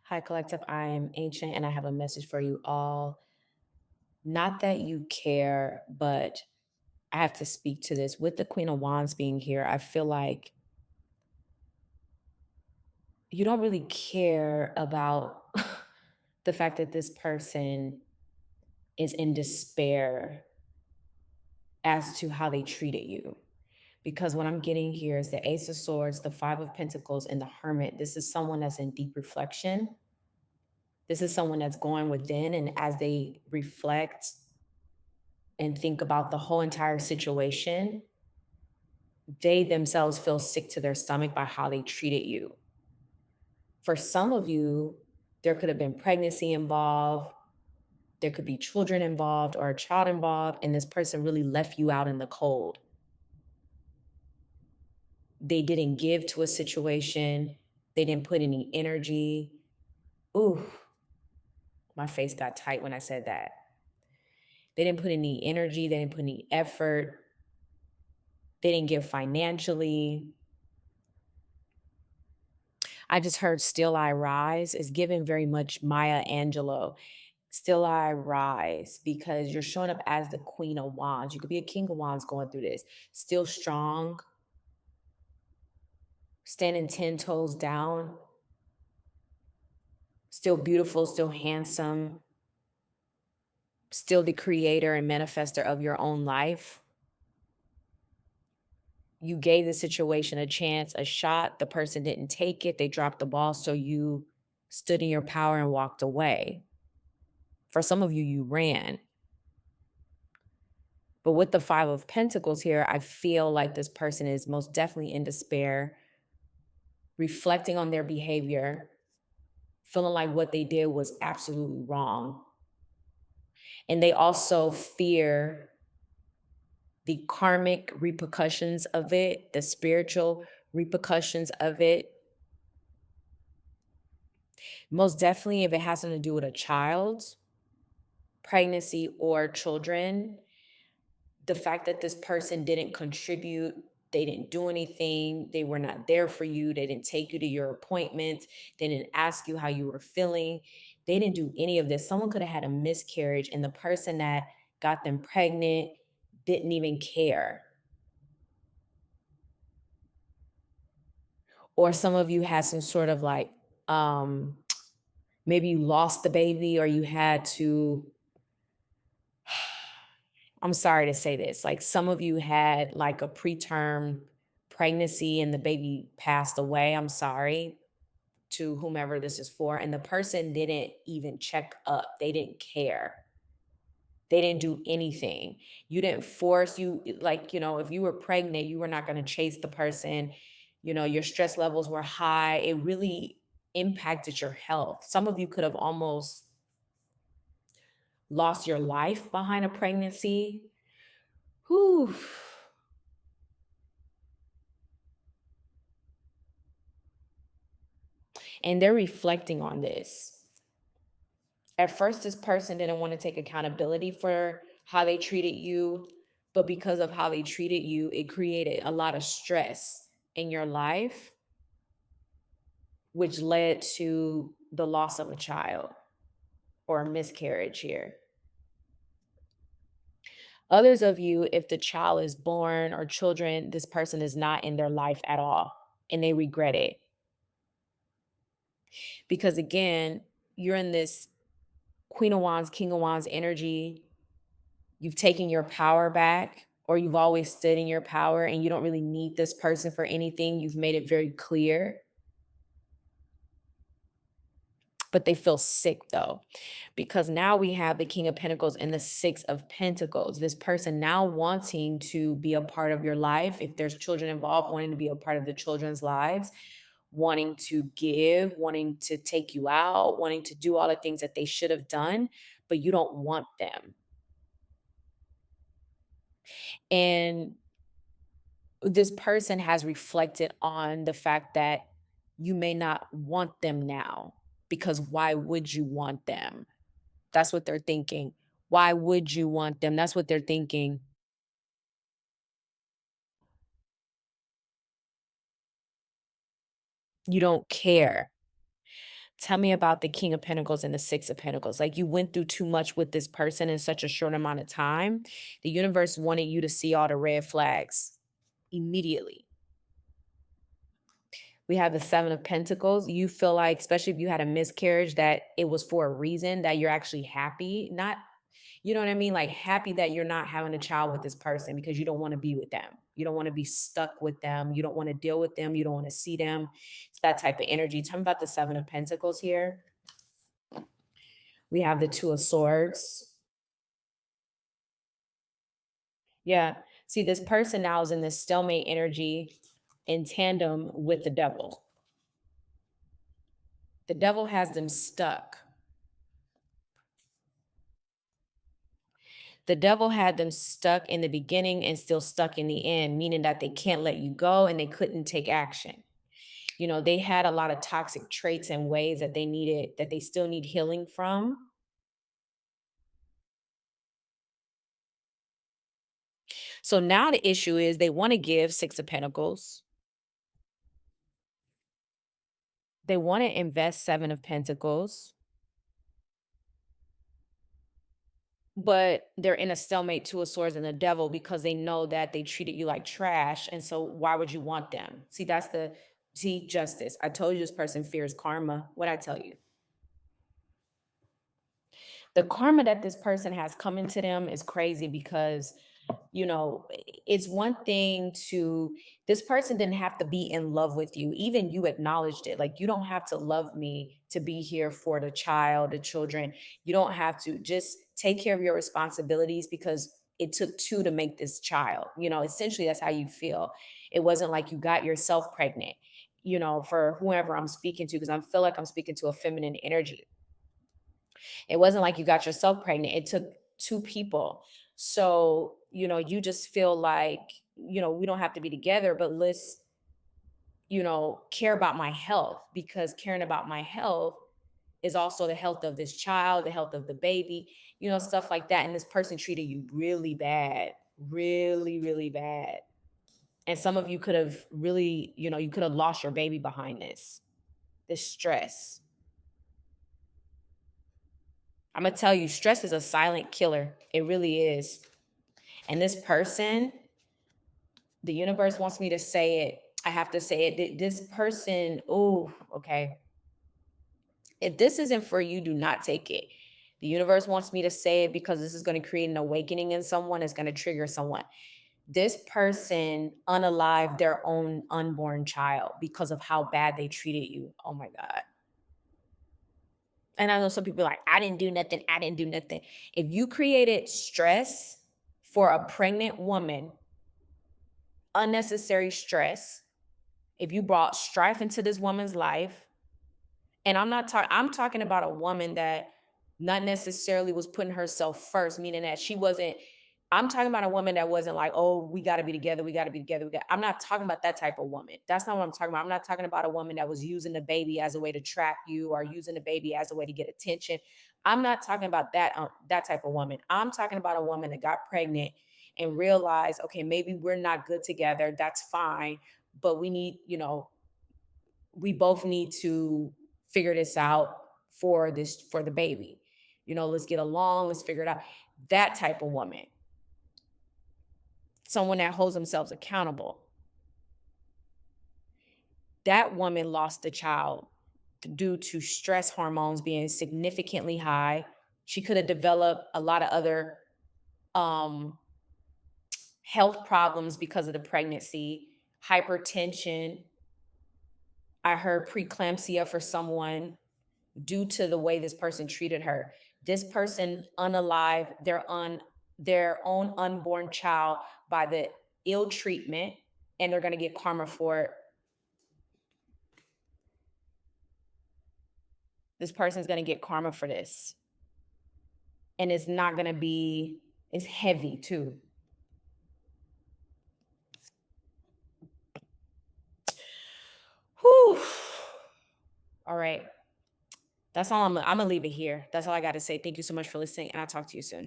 Hi, Collective. I am Ancient and I have a message for you all. Not that you care, but I have to speak to this. With the Queen of Wands being here, I feel like you don't really care about the fact that this person is in despair as to how they treated you. Because what I'm getting here is the Ace of Swords, the Five of Pentacles, and the Hermit. This is someone that's in deep reflection. This is someone that's going within, and as they reflect and think about the whole entire situation, they themselves feel sick to their stomach by how they treated you. For some of you, there could have been pregnancy involved, there could be children involved or a child involved, and this person really left you out in the cold. They didn't give to a situation, they didn't put any energy. Ooh, my face got tight when I said that. They didn't put any energy, they didn't put any effort, they didn't give financially. I just heard Still I Rise is given very much Maya Angelou. Still I Rise because you're showing up as the Queen of Wands. You could be a King of Wands going through this. Still strong, standing 10 toes down, still beautiful, still handsome, still the creator and manifester of your own life. You gave the situation a chance, a shot. The person didn't take it. They dropped the ball. So you stood in your power and walked away. For some of you, you ran. But with the Five of Pentacles here, I feel like this person is most definitely in despair, reflecting on their behavior, feeling like what they did was absolutely wrong. And they also fear the karmic repercussions of it, the spiritual repercussions of it. Most definitely, if it has something to do with a child, pregnancy, or children, the fact that this person didn't contribute, they didn't do anything, they were not there for you, they didn't take you to your appointments, they didn't ask you how you were feeling, they didn't do any of this. Someone could have had a miscarriage, and the person that got them pregnant didn't even care. Or some of you had some sort of like, maybe you lost the baby or you had to, I'm sorry to say this, like some of you had like a preterm pregnancy and the baby passed away. I'm sorry to whomever this is for. And the person didn't even check up, they didn't care. They didn't do anything. You didn't force you, like, if you were pregnant, you were not going to chase the person. Your stress levels were high. It really impacted your health. Some of you could have almost lost your life behind a pregnancy. Whew. And they're reflecting on this. At first, this person didn't want to take accountability for how they treated you, but because of how they treated you, it created a lot of stress in your life, which led to the loss of a child or a miscarriage here. Others of you, if the child is born or children, this person is not in their life at all and they regret it. Because again, you're in this Queen of Wands, King of Wands energy. You've taken your power back, or you've always stood in your power and you don't really need this person for anything. You've made it very clear. But they feel sick though, because now we have the King of Pentacles and the Six of Pentacles. This person now wanting to be a part of your life. If there's children involved, wanting to be a part of the children's lives, wanting to give, wanting to take you out, wanting to do all the things that they should have done, but you don't want them. And this person has reflected on the fact that you may not want them now, because why would you want them? That's what they're thinking. Why would you want them? That's what they're thinking. You don't care. Tell me about the King of Pentacles and the Six of Pentacles. Like, you went through too much with this person in such a short amount of time. The universe wanted you to see all the red flags immediately. We have the Seven of Pentacles. You feel like, especially if you had a miscarriage, that it was for a reason, that you're actually happy. Not, you know what I mean? Like, happy that you're not having a child with this person because you don't want to be with them. You don't want to be stuck with them. You don't want to deal with them. You don't want to see them. It's that type of energy. Tell me about the Seven of Pentacles here. We have the Two of Swords. Yeah. See, this person now is in this stalemate energy in tandem with the devil. The devil has them stuck. The devil had them stuck in the beginning and still stuck in the end, meaning that they can't let you go and they couldn't take action. You know, they had a lot of toxic traits and ways that they needed, that they still need healing from. So now the issue is they want to give Six of Pentacles. They want to invest Seven of Pentacles. But they're in a stalemate, Two of Swords, and the devil because they know that they treated you like trash. And so why would you want them? See, justice. I told you this person fears karma. What I tell you? The karma that this person has coming to them is crazy because, you know, it's one thing to, this person didn't have to be in love with you. Even you acknowledged it. Like, you don't have to love me to be here for the child, the children. You don't have to. Just take care of your responsibilities because it took two to make this child. You know, essentially that's how you feel. It wasn't like you got yourself pregnant, you know, for whoever I'm speaking to, because I feel like I'm speaking to a feminine energy. It wasn't like you got yourself pregnant. It took two people. So, you know, you just feel like, you know, we don't have to be together, but let's, you know, care about my health, because caring about my health is also the health of this child, the health of the baby, you know, stuff like that. And this person treated you really bad, really, really bad. And some of you could have really, you know, you could have lost your baby behind this stress. I'm gonna tell you, stress is a silent killer. It really is. And this person, the universe wants me to say it. I have to say it. This person, oh, okay. If this isn't for you, do not take it. The universe wants me to say it because this is going to create an awakening in someone. It's going to trigger someone. This person unalived their own unborn child because of how bad they treated you. Oh my God. And I know some people are like, I didn't do nothing. I didn't do nothing. If you created stress for a pregnant woman, unnecessary stress, if you brought strife into this woman's life, and I'm talking about a woman that not necessarily was putting herself first, meaning that she wasn't, I'm talking about a woman that wasn't like, oh, we got to be together. We got to be together. I'm not talking about that type of woman. That's not what I'm talking about. I'm not talking about a woman that was using the baby as a way to trap you or using the baby as a way to get attention. I'm not talking about that type of woman. I'm talking about a woman that got pregnant and realized, okay, maybe we're not good together. That's fine. But we need, you know, we both need to figure this out for the baby. You know, let's get along, let's figure it out. That type of woman. Someone that holds themselves accountable. That woman lost the child due to stress hormones being significantly high. She could have developed a lot of other um, health problems because of the pregnancy, hypertension. I heard preeclampsia for someone due to the way this person treated her. This person unalived their own unborn child by the ill treatment, and they're going to get karma for it. This person's going to get karma for this. And it's not going to be, it's heavy too. Whew. All right. That's all I'm going to leave it here. That's all I got to say. Thank you so much for listening, and I'll talk to you soon.